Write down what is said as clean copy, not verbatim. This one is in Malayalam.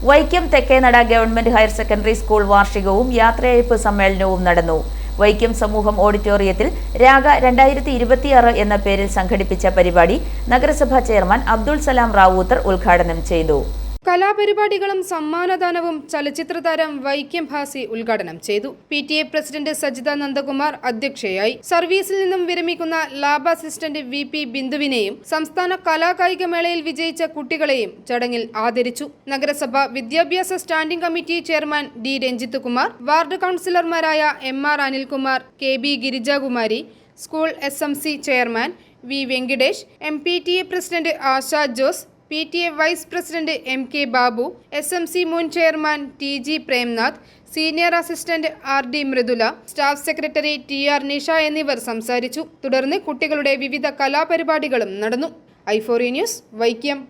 വൈക്കം തെക്കേനട ഗവൺമെന്റ് ഹയർ സെക്കൻഡറി സ്കൂൾ വാർഷികവും യാത്രയയപ്പ് സമ്മേളനവും നടന്നു. വൈക്കം സമൂഹം ഓഡിറ്റോറിയത്തിൽ രാഗ 2026 എന്ന പേരിൽ സംഘടിപ്പിച്ച പരിപാടി നഗരസഭാ ചെയർമാൻ അബ്ദുൾ സലാം റാവൂത്തർ ഉദ്ഘാടനം ചെയ്തു. കലാപരിപാടികളും സമ്മാനദാനവും ചലച്ചിത്ര താരം വൈക്കം ഭാസി ഉദ്ഘാടനം ചെയ്തു. PTA പ്രസിഡന്റ് സജിത നന്ദകുമാർ അധ്യക്ഷയായി. സർവീസിൽ നിന്നും വിരമിക്കുന്ന ലാബ് അസിസ്റ്റന്റ് VP ബിന്ദുവിനെയും സംസ്ഥാന കലാകായിക മേളയിൽ വിജയിച്ച കുട്ടികളെയും ചടങ്ങിൽ ആദരിച്ചു. നഗരസഭ വിദ്യാഭ്യാസ standing committee chairman D Ranjith Kumar, ward കൗൺസിലർമാരായ MR Anilkumar, KB Girijakumari, school SMC chairman V Venkitesh, MPTA president Asha Jose, PTA vice president MK Babu, SMC മുൻ chairman TG Premnath, senior assistant RD Mridula, staff secretary TR Nisha എന്നിവർ സംസാരിച്ചു. തുടർന്ന് കുട്ടികളുടെ വിവിധ കലാപരിപാടികളും നടന്നു. i4E news, Vaikom.